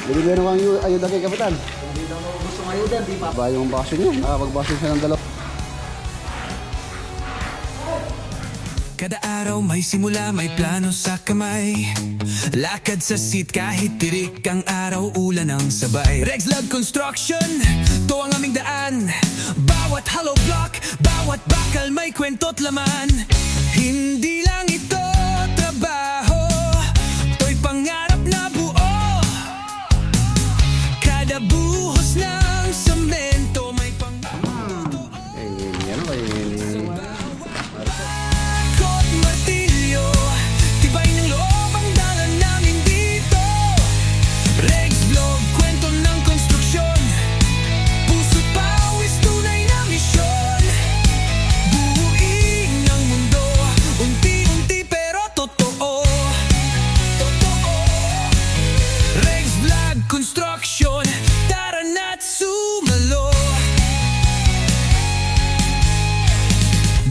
Binibigyan naman yung ayuda kay Kapitan. Hindi daw mo gustong ayuda, di ba? Ba yung bakasyon niya? Nakapag-bakasyon siya ng dalawa. Kada araw may simula, may plano sa kamay. Lakad sa seat kahit tirik ang araw, ulan ang sabay. Regs Love Construction, to ang aming daan. Bawat hollow block, bawat bakal may kwento't laman. Hindi lang ito trabaho, to'y pangarap na buo. Kada buhos ng semento may pangtotoo. Yan o, Kot martilyo, tibay ng loob ang dalan namin dito. Regs Vlog, kwento ng konstruksyon. Puso't pawis, tunay na misyon. Buuin ang mundo, unti-unti pero totoo. Regs Vlog Construction, tara na't sumalo.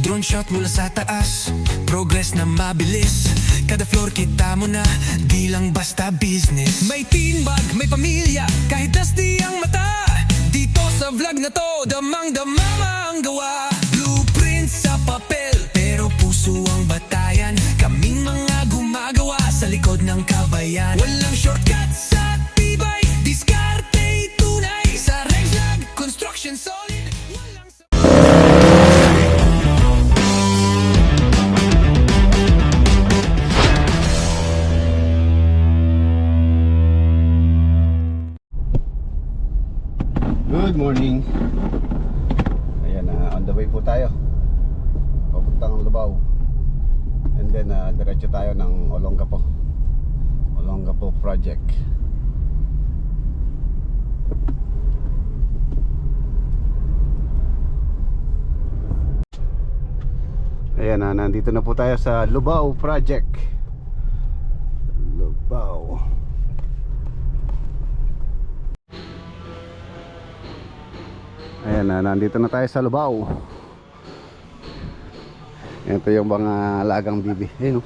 Drone shot mula sa taas, progress na mabilis. Kada floor kita mo na, di lang basta business. May teambag, may pamilya, kahit dusty ang mata. Dito sa vlog na to, damang-dama ang gawa. Blueprint sa papel, pero puso ang batayan. Kaming mga gumagawa sa likod ng kabayan. Walang shortcut sa tibay, diskarte tunay. Sa Regs Vlog Construction solid, walang Good morning. Ayan, on the way po tayo papuntang Lubao. And then diretso tayo ng Olongapo project. Ayan, nandito na po tayo sa Lubao project. Lubao. Ayan, nandito na tayo sa Lubao. Ito yung mga alagang bibi. Ayun,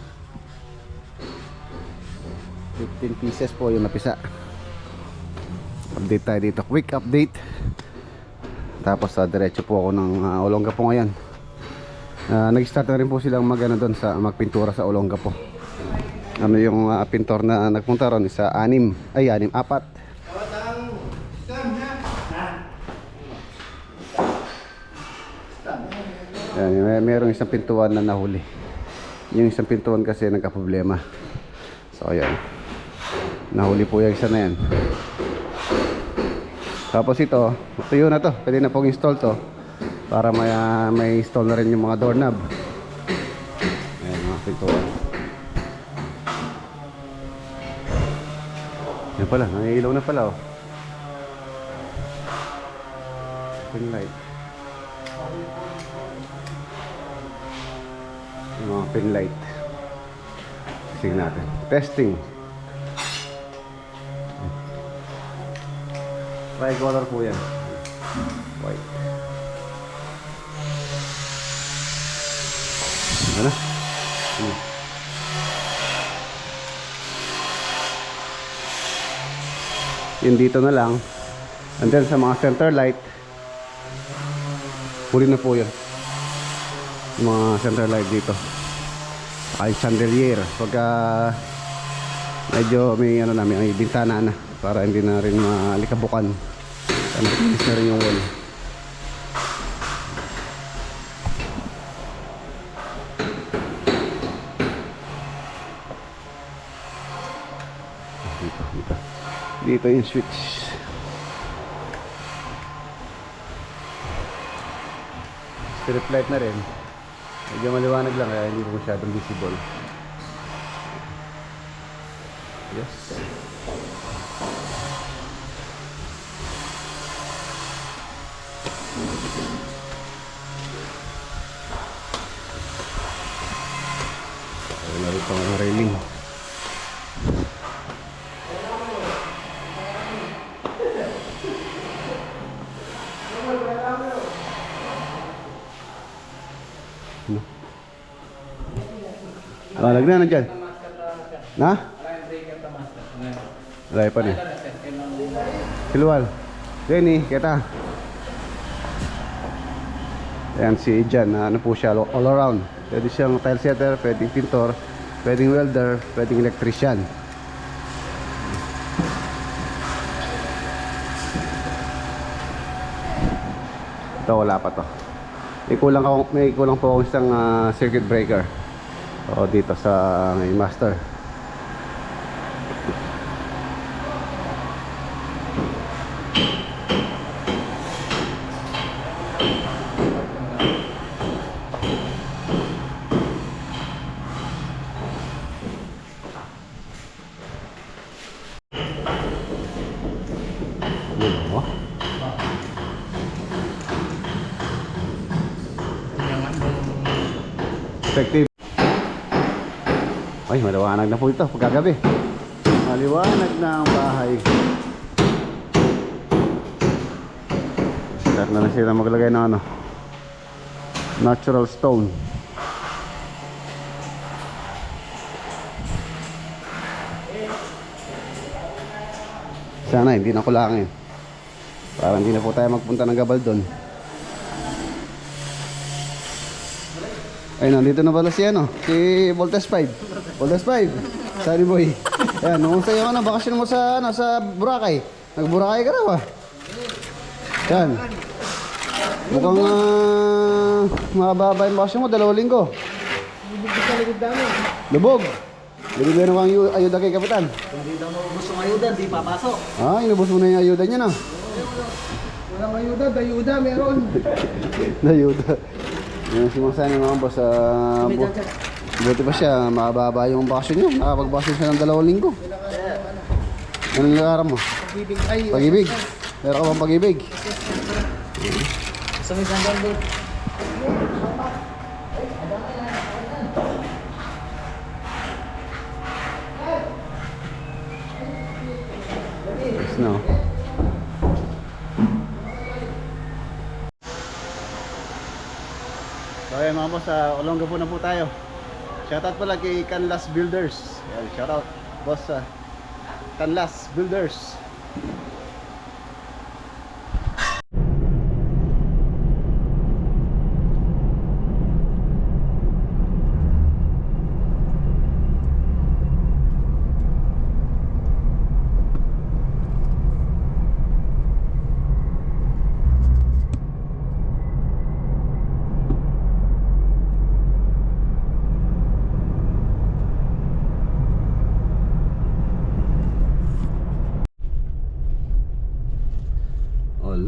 15 pieces po yung napisa. Update tayo dito, quick update. Tapos diretso po ako ng Olongapo ngayon. Nag-start na rin po silang magpintura sa Olongapo. Ano yung pintor na nagpunta ron? Isa 4. Yan, mayroong isang pintuan na nahuli. Yung isang pintuan kasi nagka-problema. So ayan, nahuli po yung isa na yan. Tapos ito yun na to. Pwede na pong install to, para may install na rin yung mga doorknob. Ayan, mga pintuan. Yan pala, nangiilaw na pala, oh. Pin light. Yung mga pin light. Testing natin. Testing. Tricolor po yan. White. Ano? Yun dito na lang. And then sa mga center light, huli na po yun. Yung mga center light dito. Ay chandelier. Pagka medyo may may bintana na, para hindi na rin malikabukan. Nakikinis na rin yung wall. Dito yung switch. Strip light na rin. Medyo maliwanag lang kaya hindi ko masyadong visible. Yes. Ayun na rin pang railing. Lagyan na dyan. Na? Alay pa niya. Silwal. Jenny, kita. Ayan si Jan, ano po siya, all around. Pwede siyang tile setter, pwedeng pintor, pwedeng welder, pwedeng electrician. Ito wala pa to. May kulang po akong isang circuit breaker. O dito sa master. Ano? Effective. Ay, maliwanag na po ito pagkagabi. Maliwanag na ang bahay. Start na sila maglagay ng ano, natural stone. Sana hindi na kulangin. Para hindi na po tayo magpunta ng Gabaldon. Ay, nandito na pala si ano, si Voltes 5. Voltes 5. Sunny boy. Ayan, nung sa'yo ano, bakasyon mo sa ano, sa Boracay. Nag-Boracay ka raw ah. Yan. Mukhang mababa yung bakasyon mo, 2 linggo. Lubog sa likod namin. Lubog. Binigyan mo ang ayuda kay Kapitan. Hindi daw gusto ng ayuda, di papasok. Ah, inubos mo na yung ayuda niya na. Walang ayuda, dayuda meron. Ayuda. Yan si Masani mga boss. Buti pa siya, mababa yung bakasyon niya. Nakapag-bakasyon siya ng 2 linggo. Anong nilakaram mo? Pag-ibig ay. Pag-ibig. Meron ka bang pag-ibig? Sa may sandal doon. No. So ayan mga boss, Olongapo na po tayo. Shoutout pala kay Canlas Builders. Ayan, shoutout boss Canlas Builders.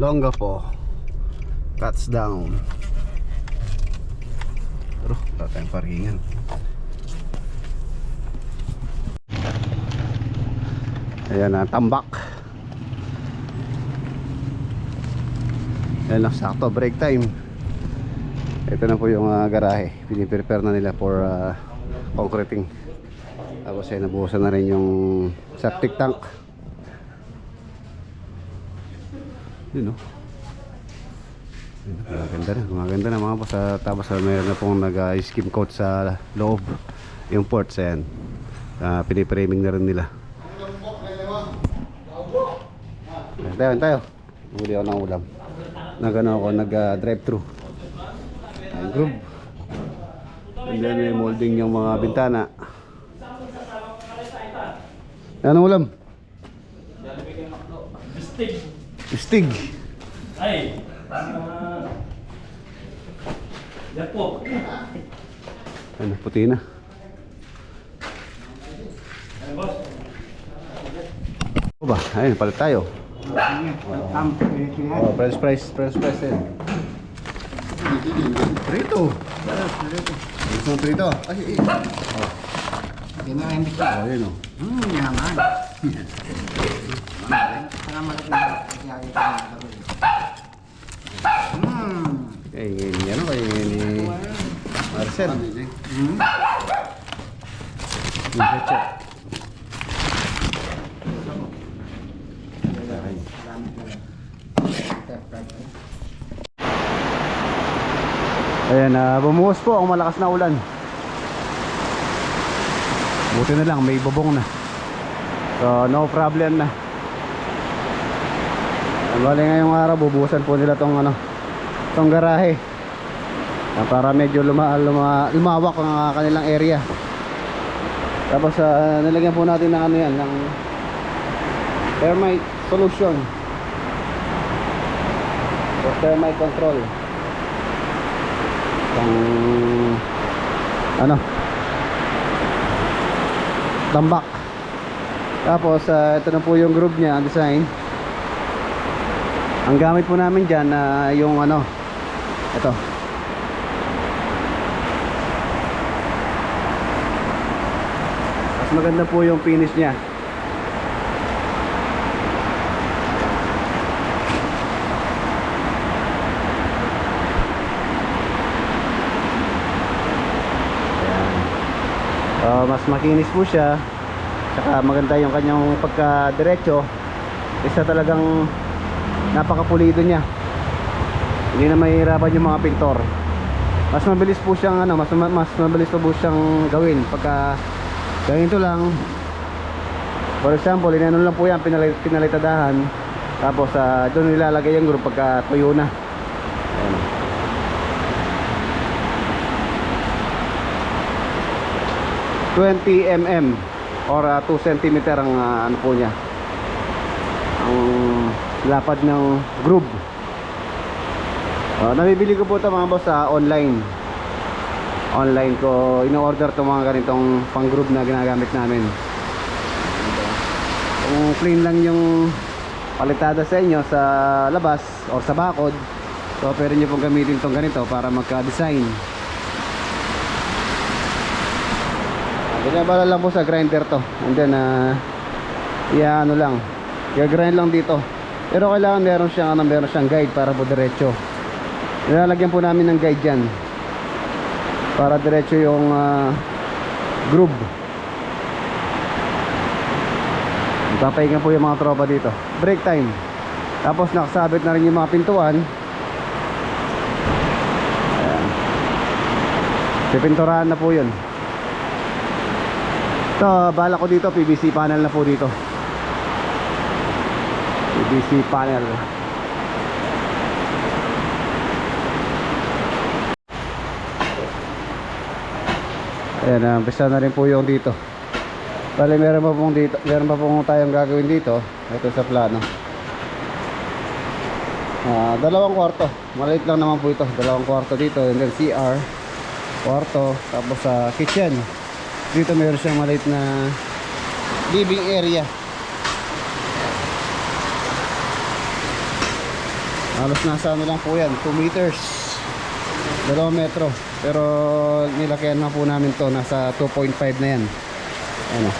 Olongapo touchdown. Pero wala tayong parkingan. Ayan na, tambak. Ayan lang, sakto, break time. Ito na po yung garahe. Piniprepare na nila for concreting. Tapos ay nabuhusan na rin yung septic tank. Yun o. Maganda na mga boss. Tapos mayroon na pong nag-skim coat sa loob. Yung ports, ayan. Pinipraming na rin nila. Ayan tayo. Huli ako ng ulam. Nag-drive thru. Ayan, groove. And then may molding yung mga bintana. Anong ulam? Stig. Ay, yan po. Ano, puti na. Ay, boss. O ba? Ayun, palit tayo. Oh, French fries yan. Prito. Gusto mo prito? Ay, oh. Kinain ko. Oh, yun o. Yaman. Sana malaki na. Eh, ini ano kayo ni Marcel? Yung pecho. Ayan, bumuhos po ang malakas na ulan. Buti na lang, may bubong na. So, no problem na. Bali ngayong araw bubuhusan po nila tong ano, tong garahe. Para medyo lumawak ang kanilang area. Tapos nilagyan po natin ng ano yan, ng termite solution o termite control. Pang ano, tambak. Tapos ito na po yung group niya, ang design. Ang gamit po namin dyan yung ano, ito. Mas maganda po yung finish niya. Mas makinis po siya. Saka maganda yung kanyang pagka-diretso. Isa talagang napakapulido niya. Hindi na mahihirapan yung mga pintor. Mas mabilis po siyang ano, mas mabilis po siyang gawin pagka ganito lang. For example, inano lang po yan, pinalitadahan. Tapos doon nilalagay yung group pagka tuyo na. Ayan. 20 mm or 2 cm ang ano po niya, ang lapad ng groove. Nabibili ko po ito mga boss sa online ko in-order ito mga ganitong pang groove na ginagamit namin. Kung plain lang yung palitada sa inyo sa labas or sa bakod, so pwede nyo pong gamitin itong ganito para magka-design. Binabala lang po sa grinder to, and then ano lang, i-grind lang dito. Pero kailangan meron siyang guide para po diretso. Nilalagyan po namin ng guide dyan para diretso yung groove. Papahinga po yung mga tropa dito. Break time. Tapos nakasabit na rin yung mga pintuan. Ayan. Pipinturahan na po yun. Ito, bala ko dito, PVC panel na po dito. PVC panel. Ayan, umpisa na rin po yung dito. Bale, meron pa pong tayong gagawin dito. Ito sa plano. Dalawang kwarto. Maliit lang naman po ito. Dalawang kwarto dito, and then CR, kwarto, tapos sa kitchen. Dito meron siyang maliit na living area. Halos nasa ano lang po yan, 2 meters, 2 metro. Pero nilakyan na po namin to, nasa 2.5 na yan. Ano,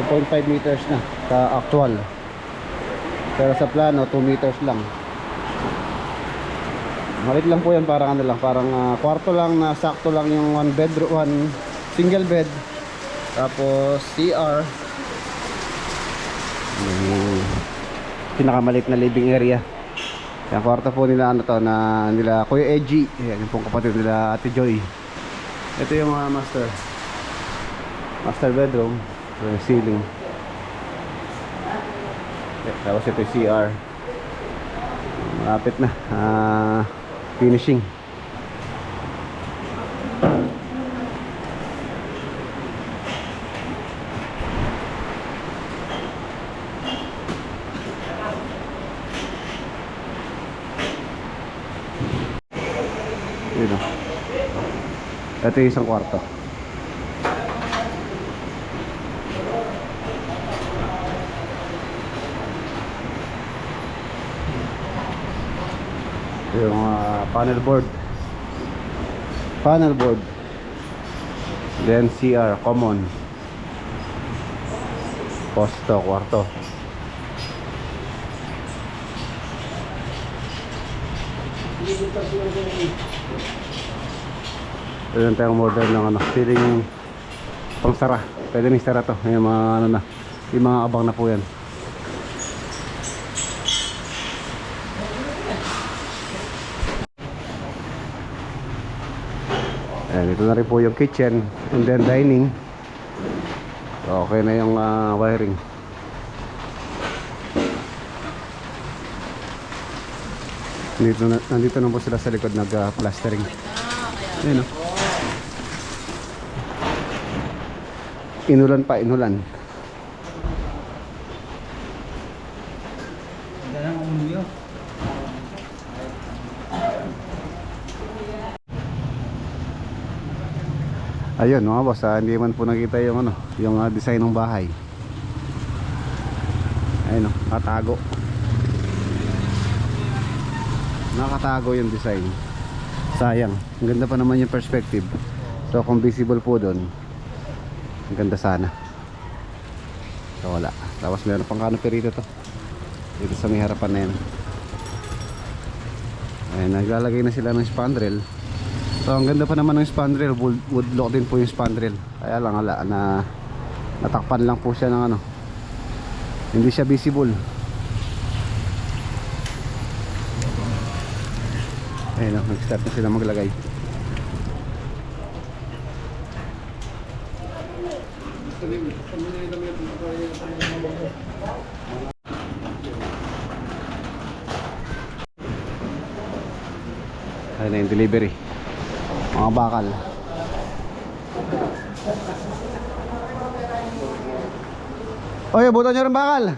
2.5 meters na sa actual. Pero sa plano 2 meters lang. Maliit lang po yan, parang ano lang, parang kwarto lang na sakto lang yung one single bed. Tapos CR, pinakamalit na living area. Yung kwarto po nila ano to, na nila Kuya Edgy. Yan yung pong kapatid nila Ate Joy. Ito yung master bedroom. Yung ceiling. Tapos ito yung CR. Malapit na finishing. Yun o. Ito yung isang kwarto. Yung panel board, then CR common, posto, kwarto. Ito tayong model ng ano, ceiling pang sara. Pwede ning sara to. Yung mga ano na, yung mga abang na po yan. Ayan, ito na rin po yung kitchen and then dining. So, okay na yung wiring. Nandito na po sila sa likod nag-plastering. Ayun, oh. Inulan pa, inulan. Ganda ng umulyo. Ayun mga boss, hindi man po nakita yung ano, yung design ng bahay. Ayun, nakatago. Nakatago yung design. Sayang. Ang ganda pa naman yung perspective. So kung visible po doon, ang ganda sana. So wala. Tapos meron pang canopy rito to. Dito sa may harapan na yan. Ayun, naglalagay na sila ng spandrel. So ang ganda pa naman ng spandrel, wood look din po yung spandrel. Kaya lang ala na natakpan lang po siya ng ano. Hindi siya visible. Ayun, nag-start na sila maglagay. Ayun na yung delivery. Mga bakal. Oy, buto nyo rin bakal.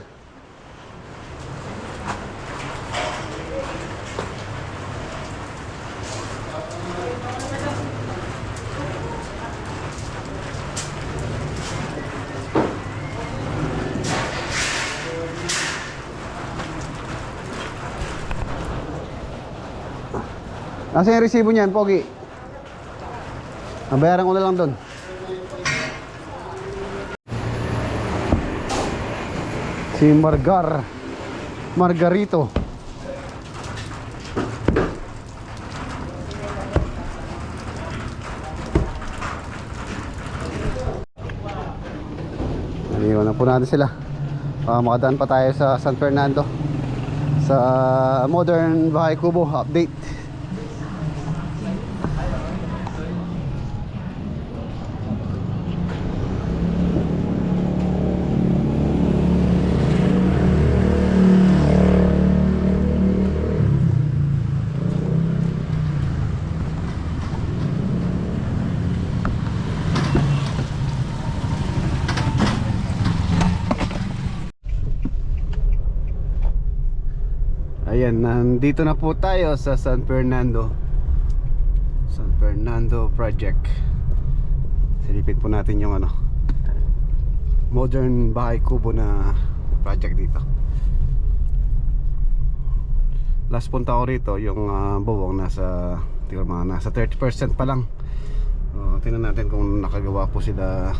Nasa yung resibo niyan, Pogi? Nabayaran ko na lang doon. Si Margarito. Naliwan na po natin sila. Makadaan pa tayo sa San Fernando sa Modern Bahay Kubo update. Ayan, nandito na po tayo sa San Fernando project. Silipin po natin yung ano, modern bahay kubo na project dito. Last punta ko rito, yung bubong nasa 30% pa lang. Tingnan natin kung nakagawa po sila,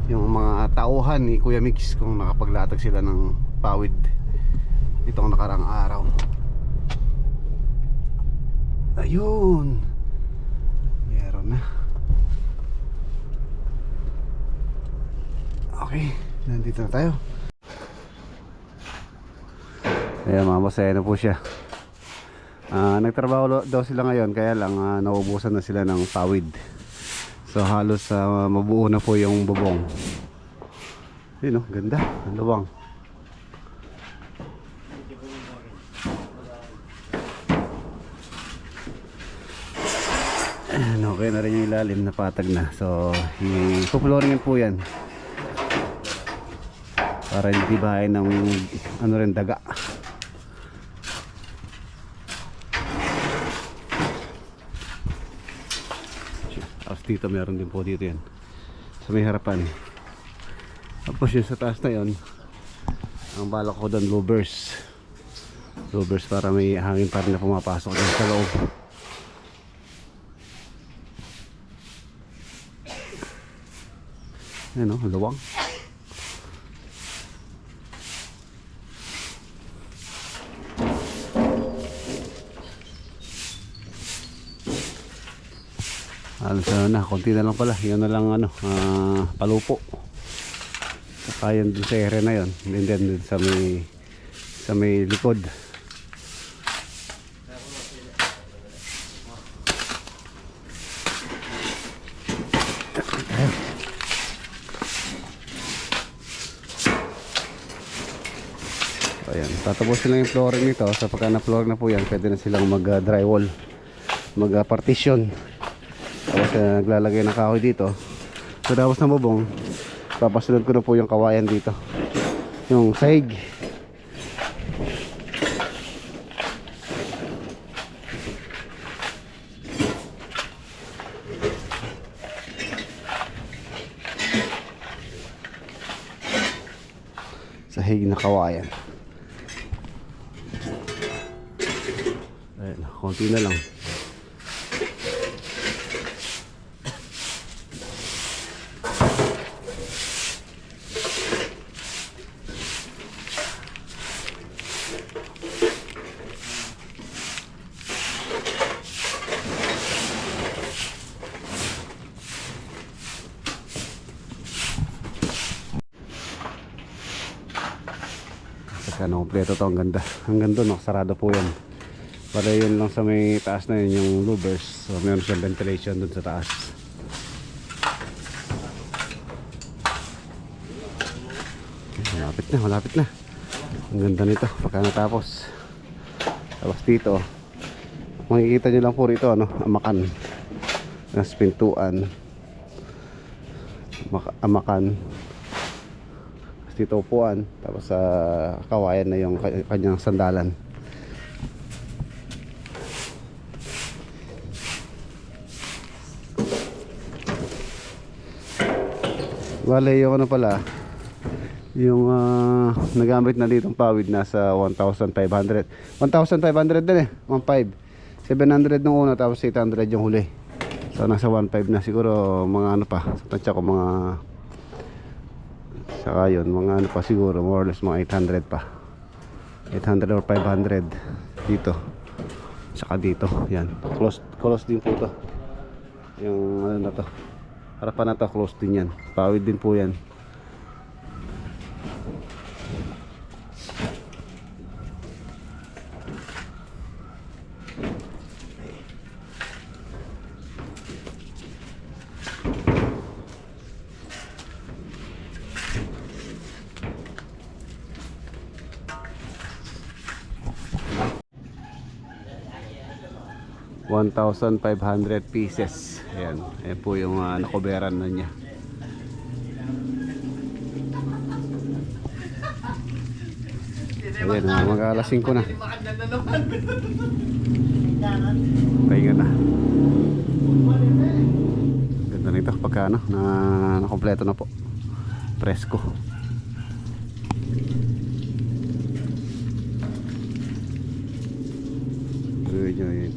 yung mga tauhan ni Kuya Mix, kung nakapaglatag sila ng pawid itong nakaraang araw. Ayun, meron na. Okay, nandito na tayo. Ayan mga boss, ayan na po siya. Nagtrabaho daw sila ngayon, kaya lang naubusan na sila ng pawid. So halos mabuo na po yung bubong. Yun, ganda, ang luwang. Okay na rin yung ilalim, na patag na. So i-flooringin po yan para hindi bahay ng ano rin, daga. Tapos dito meron din po dito yan sa may harapan. Tapos yun sa taas na yun, ang balak ko doon louvers para may hangin pa rin na pumapasok dun sa loob. Ayan o, luwang. Alas na, konti na lang pala. Yun na lang ano, palupo. Saka yun dun sa area na yun. And then dun sa may likod. Ayan, tatapusin lang yung flooring nito. Sa pagka na-floor na po yan, pwede na silang mag-drywall, mag-partition. Tapos naglalagay ng kahoy dito. So tapos na bubong, papasunod ko na po yung kawayan dito, yung sahig. Sahig na kawayan. Ayan, konti na lang. Ano, kompleto to, ang ganda. Hanggang doon, sarado po yan. Para yun lang sa may taas na yun, yung louvers. So meron siyang ventilation doon sa taas. Okay, malapit na. Ang ganda nito, pagka natapos. Tapos dito, makikita nyo lang po rito, ano, amakan. Nas pintuan. Amakan. Dito upuan, tapos sa kawayan na yung kanyang sandalan. Wala yung ano pala, yung nagamit na ditong pawid nasa 1,500. 1,500 din eh, 1,500. 700 nung una, tapos 800 yung huli. So nasa 1,500 na siguro, mga ano pa, sa tansya ko mga saka yun, mga ano pa siguro, more or less mga 800 pa, 800 or 500 dito, saka dito. Yan, close din po to, yung ano na to, harapan na to, close din yan, pawid din po yan. $1,500 pieces. Ayan, ayan po yung nakoberan na niya. Ayan, mag-alas 5 na. Pahinga na. Ganda nito pagka ano, nakompleto na po. Presko.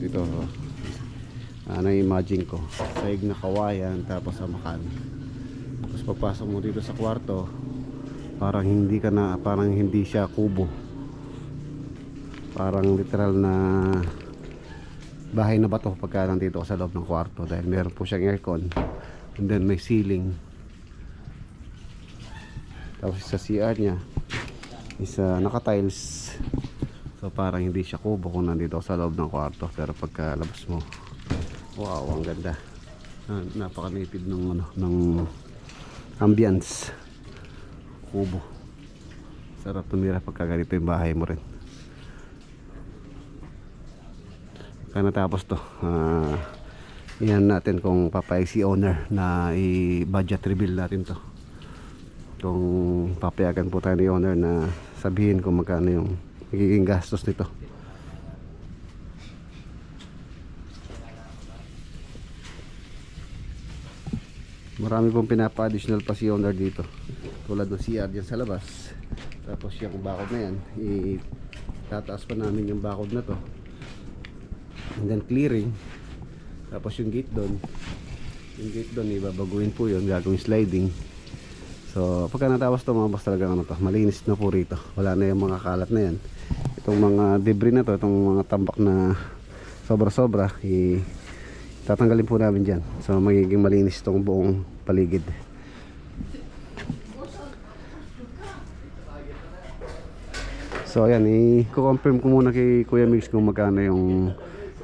Ito, na-imagine ko sahig na kawayan, tapos amakan. Tapos pagpasok mo dito sa kwarto, parang hindi siya kubo, parang literal na bahay na bato pagka nandito sa loob ng kwarto, dahil meron po siyang aircon, and then may ceiling. Tapos sa CR nya is naka-tiles. So parang hindi siya kubo kung nandito sa loob ng kwarto, pero pagkalabas mo, wow, ang ganda. Napaka-native ng ano, ng ambience. Kubo. Sarap tumira pagka ganito yung bahay mo rin. Kaya natapos to, yan natin kung papayag si owner na i-budget reveal natin to. Kung papayagan po tayo ni owner na sabihin kung magkano yung magiging gastos nito. Marami pong pinapa-additional pa si owner dito, tulad ng CR dyan sa labas. Tapos yung bakod na yan, itataas pa namin yung bakod na to, and then clearing. Tapos yung gate doon, ibabaguhin po yun, gagawin sliding. So pagka natapos to, mga boss, talaga ano to, malinis na po rito. Wala na yung mga kalat na yan. Itong mga debris na to, itong mga tambak na sobra-sobra, tatanggalin po namin dyan. So magiging malinis itong buong paligid. So ayan, i-confirm ko muna kay Kuya Mix kung magkano yung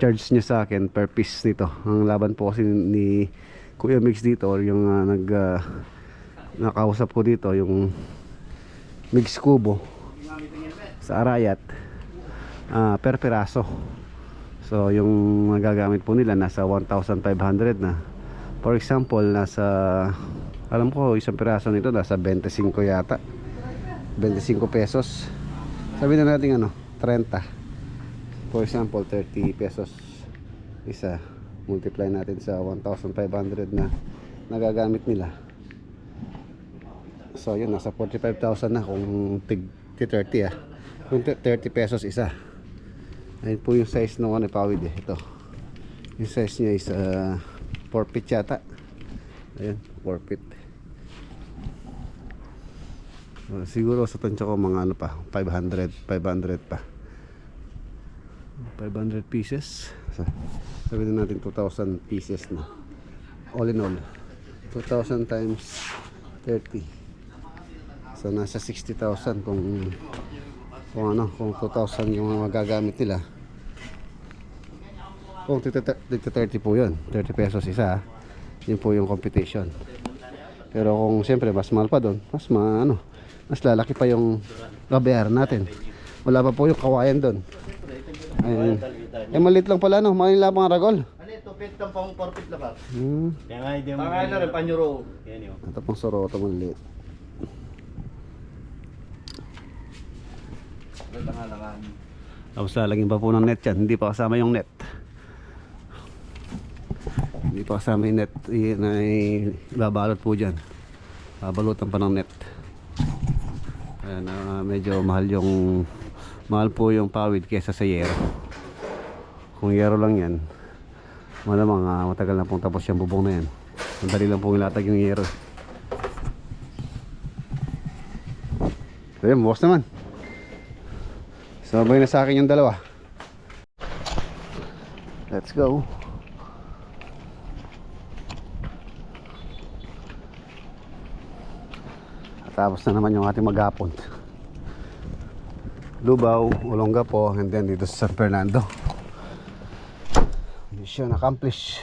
charge niya sa akin per piece nito. Ang laban po kasi ni Kuya Mix dito, or yung nakausap ko dito, yung Mix Kubo, sa Arayat per piraso. So yung nagagamit po nila nasa 1,500 na. For example, nasa, alam ko isang piraso nito nasa 25 yata, 25 pesos. Sabihin na natin ano, 30. For example, 30 pesos isa, multiply natin sa 1,500 na nagagamit nila. So yun, nasa 45,000 na kung tig 30 kung 30 pesos isa. Ayun po yung size ng ano, pawid eh. Ito yung size nya is 4 feet yata. Ayun, 4 feet. Siguro sa tansya ko mga ano pa, 500 pa, 500 pieces. Sabihin na natin 2,000 pieces na. All in all 2,000 times 30, so nasa 60,000 kung ano, kung 2,000 yung magagamit nila. Kung 30 po yun, 30 pesos isa, yun po yung competition. Pero kung siyempre mas mahal pa doon, mas lalaki pa yung babayaran natin. Wala pa po yung kawayan doon. Ayun. Maliit lang pala, no? Maliit lang mga ragol. Ano ito? Pit lang pang 4 feet labat. Kaya nga hindi mo. Pangalan na rin, panyuro. Yan yun. Ito pang soroto maliit. Tapos lalagyan pa po ng net yan. Hindi pa kasama yung net. Hindi pa kasama yung net. Ibabalot po dyan. Babalutan pa ng net. Ayan, medyo mahal po yung pawid kesa sa yero. Kung yero lang yan, malamang matagal na pong tapos yung bubong na yan. Madali lang pong ilatag yung yero. So yun, bukas naman. Sabay na sa akin yung dalawa. Let's go. Tapos na naman yung ating maghapon. Lubao, Olongapo, and then dito sa San Fernando. Mission accomplished.